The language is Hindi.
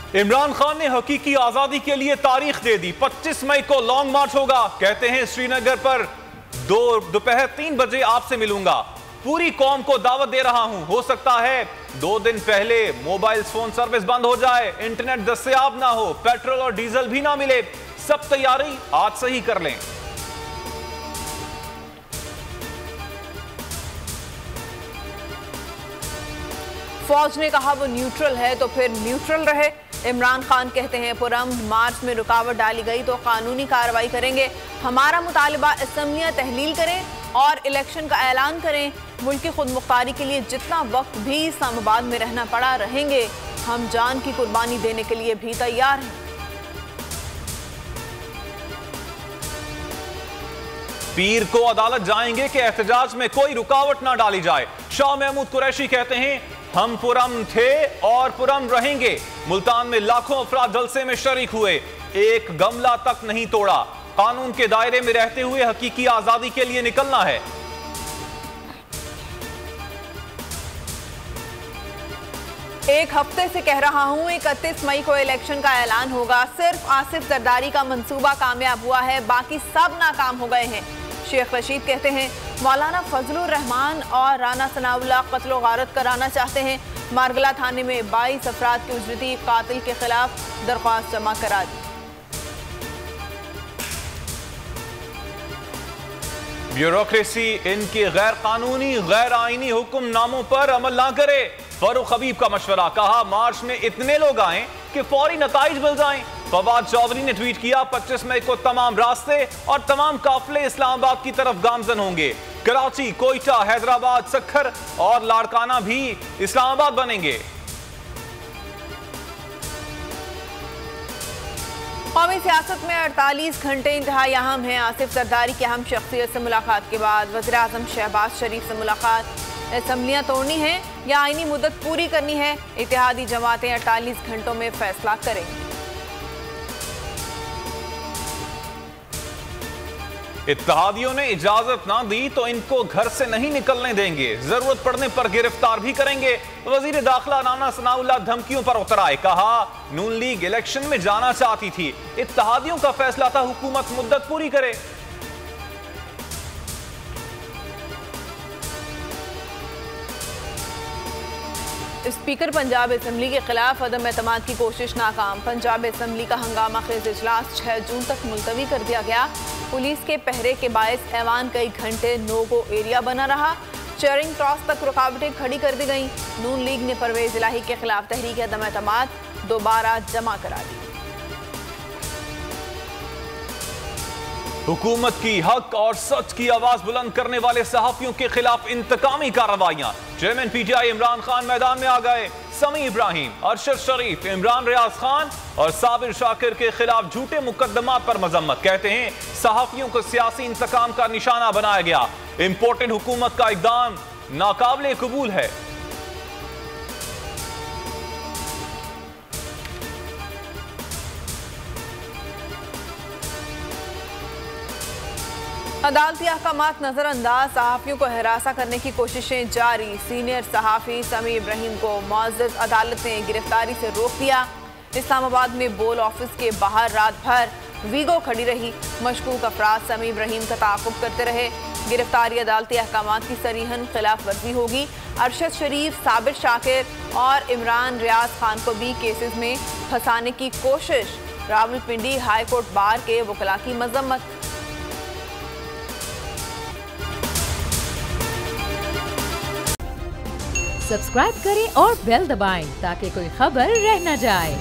इमरान खान ने हकीकी आजादी के लिए तारीख दे दी। 25 मई को लॉन्ग मार्च होगा। कहते हैं श्रीनगर पर दोपहर 3 बजे आपसे मिलूंगा। पूरी कौम को दावत दे रहा हूं। हो सकता है 2 दिन पहले मोबाइल फोन सर्विस बंद हो जाए, इंटरनेट दस्तयाब ना हो, पेट्रोल और डीजल भी ना मिले। सब तैयारी आज से ही कर लें। फौज ने कहा वो न्यूट्रल है तो फिर न्यूट्रल रहे। इमरान खान कहते हैं पुरअमन मार्च में रुकावट डाली गई तो कानूनी कार्रवाई करेंगे। हमारा मुतालिबा असम्बलियां तहलील करें और इलेक्शन का ऐलान करें। मुल्क की खुद मुख्तारी के लिए जितना वक्त भी इस्लामाबाद में रहना पड़ा रहेंगे। हम जान की कुर्बानी देने के लिए भी तैयार हैं। पीर को अदालत जाएंगे कि एहतजाज में कोई रुकावट ना डाली जाए। शाह महमूद कुरैशी कहते हैं हम पुरअमन थे और पुरअमन रहेंगे। मुल्तान में लाखों अफराद जलसे में शरीक हुए, एक गमला तक नहीं तोड़ा। कानून के दायरे में रहते हुए हकीकी आजादी के लिए निकलना है। एक हफ्ते से कह रहा हूं 31 मई को इलेक्शन का ऐलान होगा। सिर्फ आसिफ जरदारी का मंसूबा कामयाब हुआ है, बाकी सब नाकाम हो गए हैं। शेख रशीद कहते हैं मौलाना फजलुर रहमान और राना सनाउल्लाह कत्ल गारत कराना चाहते हैं। मारगला थाने में 22 अफराद के उजरती कातिल के खिलाफ दरख्वास्त जमा करा दी। ब्यूरोक्रेसी इनके गैर कानूनी गैर आईनी हुक्मनामों पर अमल ना करे। फारूक हबीब का मशवरा। कहा मार्च में इतने लोग आए कि फौरी नताइज मिल जाएं। फवाद चौधरी ने ट्वीट किया 25 मई को तमाम रास्ते और तमाम काफिले इस्लामाबाद की तरफ गामजन होंगे। कराची, कोयटा, हैदराबाद, सक्खर और लाड़काना भी इस्लामाबाद बनेंगे। कौमी सियासत में 48 घंटे इंतहाई अहम हैं। आसिफ जरदारी की अहम शख्सियत से मुलाकात के बाद वज़ीर आज़म शहबाज शरीफ से मुलाकात। असम्बलियां तोड़नी है या आईनी मुद्दत पूरी करनी है, इत्तेहादी जमातें 48 घंटों में फैसला करेंगी। इत्तेहादियों ने इजाजत ना दी तो इनको घर से नहीं निकलने देंगे। जरूरत पड़ने पर गिरफ्तार भी करेंगे। वजीर दाखिला राना सनाउल्लाह धमकियों पर उतर आए। कहा नून लीग इलेक्शन में जाना चाहती थी, इत्तेहादियों का फैसला था हुकूमत मुद्दत पूरी करे। स्पीकर पंजाब असम्बली के खिलाफ अदम एतमाद की कोशिश नाकाम। पंजाब असम्बली का हंगामा खेज इजलास 6 जून तक मुलतवी कर दिया गया। पुलिस के पहरे के बायस ऐवान कई घंटे नो गो एरिया बना रहा। चेयरिंग क्रॉस तक रुकावटें खड़ी कर दी गईं। नून लीग ने परवेज इलाही के खिलाफ तहरीक अदम एतमाद दोबारा जमा करा दी। हुकूमत की हक और सच की आवाज बुलंद करने वाले सहाफियों के खिलाफ इंतकामी कार्रवाइयां। चेयरमैन पीटीआई इमरान खान मैदान में आ गए। समी इब्राहिम, अरशद शरीफ, इमरान रियाज खान और साबिर शाकिर के खिलाफ झूठे मुकदमात पर मजम्मत। कहते हैं सहाफियों को सियासी इंतकाम का निशाना बनाया गया। इंपोर्टेड हुकूमत का इकदाम नाकाबिले कबूल है। अदालती अहकामात नजरअंदाज, सहाफियों को हिरासा करने की कोशिशें जारी। सीनियर सहाफी समी इब्राहिम को मुअज़्ज़ज़ अदालत ने गिरफ्तारी से रोक दिया। इस्लामाबाद में बोल ऑफिस के बाहर रात भर वीगो खड़ी रही। मशकूक अफराद समी इब्राहिम का ताक़ुब करते रहे। गिरफ्तारी अदालती अहकामात की सरीहन खिलाफ वर्जी होगी। अरशद शरीफ, साबिर शाकिर और इमरान रियाज खान को भी केसेस में फंसाने की कोशिश। रावलपिंडी हाई कोर्ट बार के वकला की मजम्मत। सब्सक्राइब करें और बेल दबाएं ताकि कोई खबर रह न जाए।